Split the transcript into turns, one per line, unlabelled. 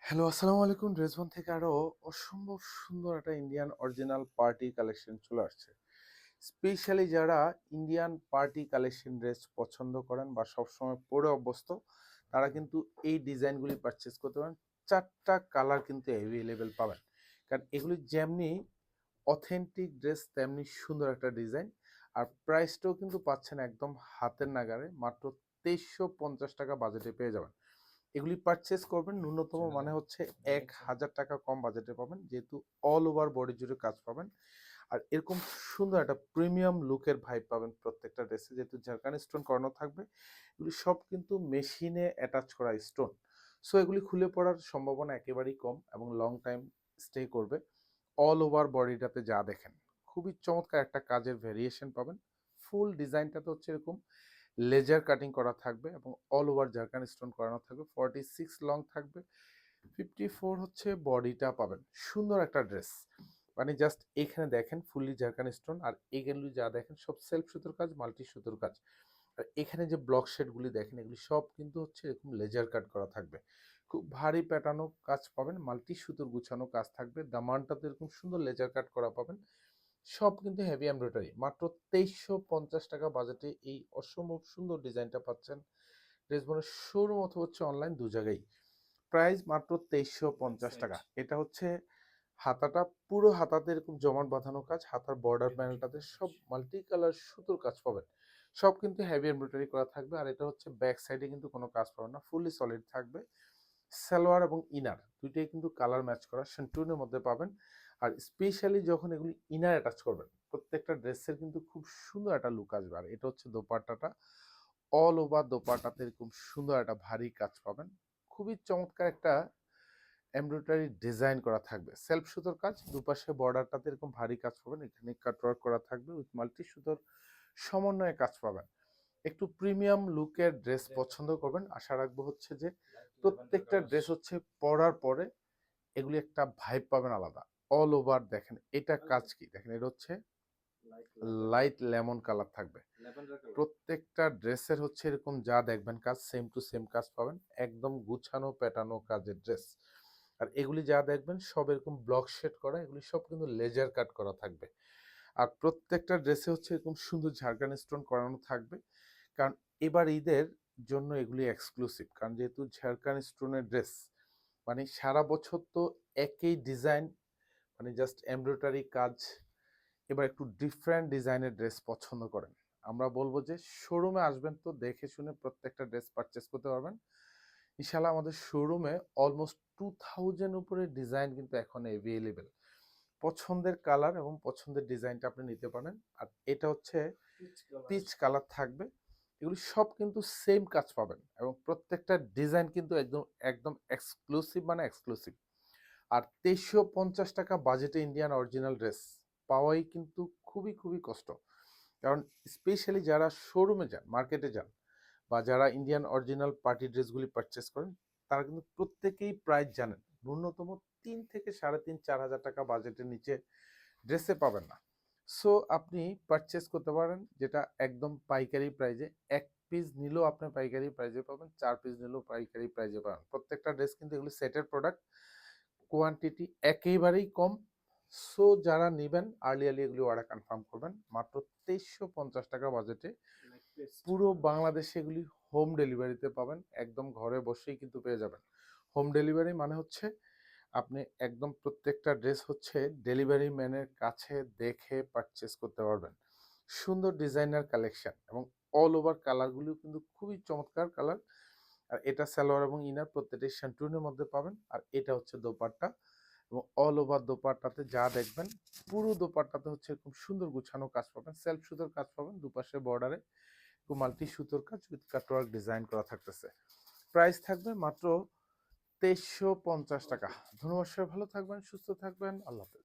Hello, আসসালামু আলাইকুম। ড্রেসবন থেকে আরো অসম্ভব সুন্দর একটা ইন্ডিয়ান অরিজিনাল পার্টি কালেকশন চলে আসছে। স্পেশালি যারা ইন্ডিয়ান পার্টি কালেকশন ড্রেস পছন্দ করেন বা সবসময় পরে অভ্যস্ত, তারা কিন্তু এই ডিজাইনগুলি পারচেস করতে পারেন। ৪টা কালার কিন্তু অ্যাভেলেবেল পাবেন। কারণ এগুলি যেমনি অথেন্টিক ড্রেস তেমনি সুন্দর একটা ডিজাইন। আর প্রাইসটাও কিন্তু পাচ্ছেন একদম হাতের নাগালে, মাত্র ২৩৫০ টাকা বাজেটে পেয়ে যাবেন। এগুলি পারচেস করবেন ন্যূনতম মানে হচ্ছে ১,০০০ টাকা কম বাজেটে পাবেন, যেহেতু অল ওভার বডি জুড়ে কাজ পাবেন। আর এরকম সুন্দর একটা প্রিমিয়াম লুকের ভাইব পাবেন প্রত্যেকটা ড্রেসে, যেহেতু ঝাড়খান্ড স্টোন করানো থাকবে। এগুলি সব কিন্তু মেশিনে অ্যাটাচ করা স্টোন। সো এগুলি খুলে পড়ার সম্ভাবনা একেবারেই কম এবং লং টাইম স্টে করবে। অল ওভার বডিটাতে যা দেখেন, খুবই চমৎকার একটা কাজের ভেরিয়েশন পাবেন। ফুল ডিজাইনটাতে হচ্ছে এরকম লেজার কাটিং করা থাকবে এবং অল ওভার জারকান স্টোন করানো থাকবে। 46 লং থাকবে, 54 হচ্ছে বডিটা পাবেন। সুন্দর একটা ড্রেস, মানে জাস্ট এখানে দেখেন ফুললি জারকান স্টোন, আর এগুলি যা দেখেন সব সেলফ সুতোর কাজ, মাল্টি সুতোর কাজ। আর এখানে যে ব্লক শেডগুলি দেখেন, এগুলি সব কিন্তু হচ্ছে এরকম লেজার কাট করা থাকবে। খুব ভারী প্যাটার্নও কাজ পাবেন, মাল্টি সুতোর গুছানো কাজ থাকবে। দামানটাতে এরকম সুন্দর লেজার কাট করা পাবেন। সব কিন্তু হেভি এমব্রয়ডারি। মাত্র ২৩৫০ টাকা বাজেটে এই অসম্ভব সুন্দর ডিজাইনটা পাচ্ছেন ড্রেসবনের শোরুম অথবা হচ্ছে অনলাইন, দু জায়গায়। প্রাইস মাত্র ২৩৫০ টাকা। এটা হচ্ছে হাতাটা, পুরো হাতাতে এরকম জমাট বাঁধানো কাজ, হাতার বর্ডার প্যানেলটাতে সব মাল্টি কালার সুতোর কাজ পাবেন। সব কিন্তু হেভি এমব্রয়ডারি করা থাকবে। আর এটা হচ্ছে ব্যাক সাইডে কিন্তু কোনো কাজ পাবেন না, ফুললি সলিড থাকবে। সালোয়ার এবং ইনার দুইটাই কিন্তু কালার ম্যাচ করা সেন্টুনের মধ্যে পাবেন। আর স্পেশালি যখন এগুলি ইনার অ্যাটাচ করবেন, প্রত্যেকটা ড্রেসের কিন্তু খুব সুন্দর একটা লুক আসবে। আর এটা হচ্ছে দোপাট্টাটা, অল ওভার দোপাট্টাতে এরকম সুন্দর একটা ভারী কাজ পাবেন। খুবই চমৎকার একটা এমব্রয়ডারি ডিজাইন করা থাকবে, সেলফ সুতোর কাজ। দুপাশে বর্ডারটাতে এরকম ভারী কাজ পাবেন, এখানে কাটওয়ার্ক করা থাকবে উইথ মাল্টি সুতোর সমন্বয়ে কাজ পাবেন। একটু প্রিমিয়াম লুকের ড্রেস পছন্দ করবেন, আশা রাখবো হচ্ছে যে প্রত্যেকটা ড্রেস হচ্ছে পরার পরে এগুলি একটা ভাইব পাবেন আলাদা। অল ওভার দেখেন এটা কাজ কি দেখেন, এটা হচ্ছে লাইট লেমন কালার থাকবে। প্রত্যেকটা ড্রেসের হচ্ছে এরকম যা দেখবেন কাজ, সেম টু সেম কাজ পাবেন। একদম গুছানো প্যাটার্নো কাজের ড্রেস। আর এগুলি যা দেখবেন সব এরকম ব্লক শেড করা, এগুলি সব কিন্তু লেজার কাট করা থাকবে। আর প্রত্যেকটা ড্রেসে হচ্ছে এরকম সুন্দর ঝাড়খান স্টোন করানো থাকবে। কারণ এবার ঈদের জন্য এগুলি এক্সক্লুসিভ, কারণ যেহেতু ঝাড়খান স্টোনের ড্রেস, মানে সারা বছর তো একই ডিজাইন, মানে জাস্ট এমব্রয়ডারি কাজ। এবার একটু ডিফারেন্ট ডিজাইনের ড্রেস পছন্দ করেন, আমরা বলবো যে শোরুমে আসবেন, তো দেখে শুনে প্রত্যেকটা ড্রেস পারচেস করতে পারবেন ইনশাল্লাহ। আমাদের শোরুমে অলমোস্ট 2000 উপরে ডিজাইন কিন্তু এখন অ্যাভেলেবেল। পছন্দের কালার এবং পছন্দের ডিজাইনটা আপনি নিতে পারেন। আর এটা হচ্ছে পিচ কালার থাকবে। এগুলি সব কিন্তু সেম কাজ পাবেন এবং প্রত্যেকটা ডিজাইন কিন্তু একদম একদম এক্সক্লুসিভ, মানে এক্সক্লুসিভ। আর ২৩৫০ টাকা বাজেটে ইন্ডিয়ান অরিজিনাল ড্রেস পাওয়াই কিন্তু খুবই খুবই কষ্ট। কারণ স্পেশালি যারা শোরুমে যান, মার্কেটে যান, বা যারা ইন্ডিয়ান অরিজিনাল পার্টি ড্রেসগুলি পারচেস করেন, তারা কিন্তু প্রত্যেকেই প্রাইস জানেন। ন্যূনতম ৩ থেকে ৩.৫ ৪ হাজার টাকা বাজেটের নিচে ড্রেসে পাবেন না। সো আপনি পারচেস করতে পারেন যেটা একদম পাইকারি প্রাইজে। ১ পিস নিলেও আপনি পাইকারি প্রাইজে পাবেন, ৪ পিস নিলেও পাইকারি প্রাইজে পাবেন। প্রত্যেকটা ড্রেস কিন্তু এগুলি সেটের প্রোডাক্ট, কোয়ান্টিটি একেবারেই কম। সো যারা নিবেন আর্লি এগুলি অর্ডার কনফার্ম করবেন। মাত্র ২৩৫০ টাকা বাজেটে পুরো বাংলাদেশে এগুলি হোম ডেলিভারিতে পাবেন। একদম ঘরে বসেই কিন্তু পেয়ে যাবেন। হোম ডেলিভারি মানে হচ্ছে আপনি একদম প্রত্যেকটা ড্রেস হচ্ছে ডেলিভারি ম্যানের কাছে দেখে পারচেস করতে পারবেন। সুন্দর ডিজাইনার কালেকশন এবং অল ওভার কালারগুলিও কিন্তু খুবই চমৎকার কালার। আর এটা সালোয়ার এবং ইনার প্রত্যেকটাই শ্যান্টুনের মধ্যে পাবেন। আর এটা হচ্ছে দোপাট্টা, এবং অল ওভার দোপাট্টাতে যা দেখবেন, পুরো দোপাট্টাতে হচ্ছে খুব সুন্দর গুছানো কাজ পাবেন, সেলফ সুতোর কাজ পাবেন। দুপাশে বর্ডারে মাল্টি সুতোর কাজ উইথ কাটওয়ার্ক ডিজাইন করা থাকতেছে। প্রাইস থাকবে মাত্র ২৩৫০ টাকা। ধন্যবাদ, সবাই ভালো থাকবেন, সুস্থ থাকবেন, আল্লাহ হাফেজ।